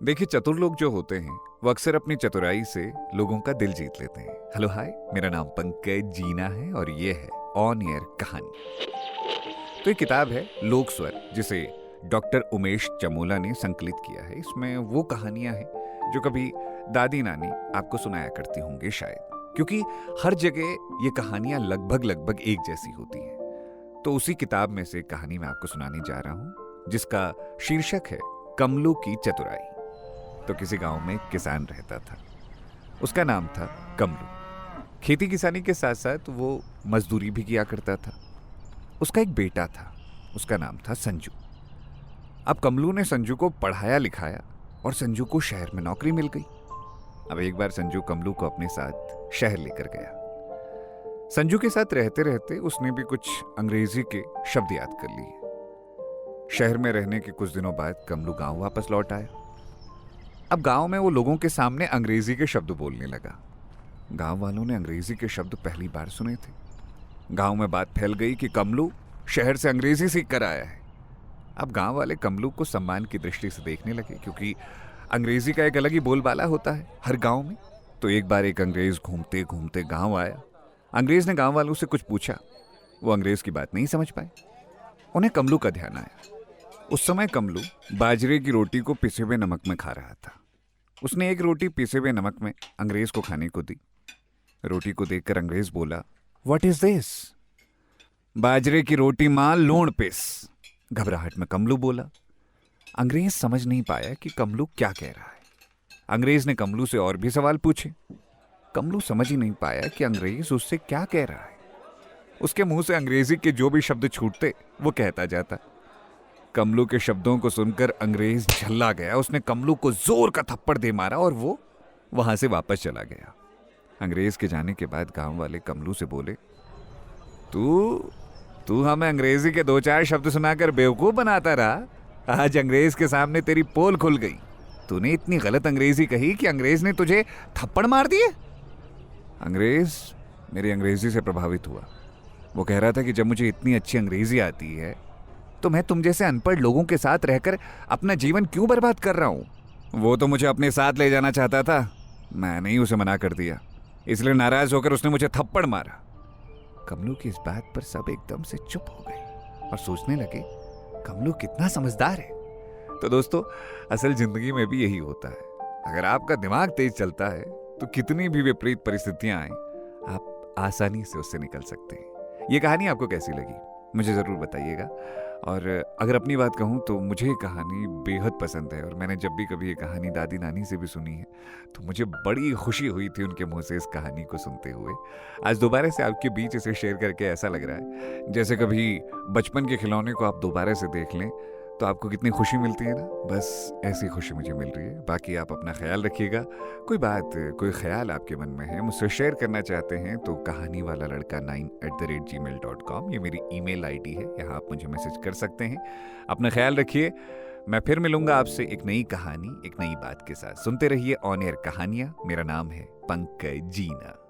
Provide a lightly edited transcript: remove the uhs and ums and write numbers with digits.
देखिए, चतुर लोग जो होते हैं वो अक्सर अपनी चतुराई से लोगों का दिल जीत लेते हैं। हेलो हाय, मेरा नाम पंकज जीना है और ये है ऑन एयर कहानी। तो ये किताब है लोक स्वर, जिसे डॉक्टर उमेश चमोला ने संकलित किया है। इसमें वो कहानियां हैं जो कभी दादी नानी आपको सुनाया करती होंगे शायद, क्योंकि हर जगह ये कहानियां लगभग लगभग एक जैसी होती हैं। तो उसी किताब में से कहानी मैं आपको सुनाने जा रहा हूं, जिसका शीर्षक है कमलू की चतुराई। तो किसी गांव में एक किसान रहता था। उसका नाम था कमलू। खेती किसानी के साथ साथ वो मजदूरी भी किया करता था। उसका एक बेटा था, उसका नाम था संजू। अब कमलू ने संजू को पढ़ाया लिखाया और संजू को शहर में नौकरी मिल गई। अब एक बार संजू कमलू को अपने साथ शहर लेकर गया। संजू के साथ रहते रहते उसने भी कुछ अंग्रेजी के शब्द याद कर लिए। शहर में रहने के कुछ दिनों बाद कमलू गांव वापस लौट आया। अब गांव में वो लोगों के सामने अंग्रेजी के शब्द बोलने लगा। गांव वालों ने अंग्रेजी के शब्द पहली बार सुने थे। गांव में बात फैल गई कि कमलू शहर से अंग्रेजी सीख कर आया है। अब गांव वाले कमलू को सम्मान की दृष्टि से देखने लगे, क्योंकि अंग्रेजी का एक अलग ही बोलबाला होता है हर गांव में। तो एक बार एक अंग्रेज घूमते घूमते गांव आया। अंग्रेज ने गांव वालों से कुछ पूछा। वो अंग्रेज की बात नहीं समझ पाए। उन्हें कमलू का ध्यान आया। उस समय कमलू बाजरे की रोटी को पिसे हुए नमक में खा रहा था। उसने एक रोटी पिसे हुए नमक में अंग्रेज को खाने को दी। रोटी को देखकर अंग्रेज बोला, व्हाट इज दिस? बाजरे की रोटी मां, लूण पिस। घबराहट में कमलू बोला। अंग्रेज समझ नहीं पाया कि कमलू क्या कह रहा है। अंग्रेज ने कमलू से और भी सवाल पूछे। कमलू समझ ही नहीं पाया कि अंग्रेज उससे क्या कह रहा है। उसके मुंह से अंग्रेजी के जो भी शब्द छूटते वो कहता जाता। कमलू के शब्दों को सुनकर अंग्रेज झल्ला गया। उसने कमलू को जोर का थप्पड़ दे मारा और वो वहां से वापस चला गया। अंग्रेज के जाने के बाद गांव वाले कमलू से बोले, तू तू हमें अंग्रेजी के दो चार शब्द सुनाकर बेवकूफ बनाता रहा। आज अंग्रेज के सामने तेरी पोल खुल गई। तूने इतनी गलत अंग्रेजी कही कि अंग्रेज ने तुझे थप्पड़ मार दिए। अंग्रेज मेरी अंग्रेजी से प्रभावित हुआ। वो कह रहा था कि जब मुझे इतनी अच्छी अंग्रेजी आती है तो मैं तुम जैसे अनपढ़ लोगों के साथ रहकर अपना जीवन क्यों बर्बाद कर रहा हूं। वो तो मुझे अपने साथ ले जाना चाहता था। मैंने ही उसे मना कर दिया, इसलिए नाराज होकर उसने मुझे थप्पड़ मारा। कमलू की इस बात पर सब एकदम से चुप हो गए और सोचने लगे, कमलू कितना समझदार है। तो दोस्तों, असल जिंदगी में भी यही होता है। अगर आपका दिमाग तेज चलता है तो कितनी भी विपरीत परिस्थितियां आए, आप आसानी से उससे निकल सकते हैं। ये कहानी आपको कैसी लगी मुझे जरूर बताइएगा। और अगर अपनी बात कहूँ तो मुझे ये कहानी बेहद पसंद है और मैंने जब भी कभी ये कहानी दादी नानी से भी सुनी है तो मुझे बड़ी खुशी हुई थी उनके मुंह से इस कहानी को सुनते हुए। आज दोबारा से आपके बीच इसे शेयर करके ऐसा लग रहा है जैसे कभी बचपन के खिलौने को आप दोबारा से देख लें तो आपको कितनी खुशी मिलती है ना। बस ऐसी खुशी मुझे मिल रही है। बाकी आप अपना ख्याल रखिएगा। कोई बात, कोई ख्याल आपके मन में है, मुझसे शेयर करना चाहते हैं तो कहानी वाला लड़का 9@gmail.com ये मेरी ईमेल आईडी है। यहाँ आप मुझे मैसेज कर सकते हैं। अपना ख्याल रखिए। मैं फिर मिलूंगा आपसे एक नई कहानी, एक नई बात के साथ। सुनते रहिए ऑन एयर कहानियां। मेरा नाम है पंकज जीना।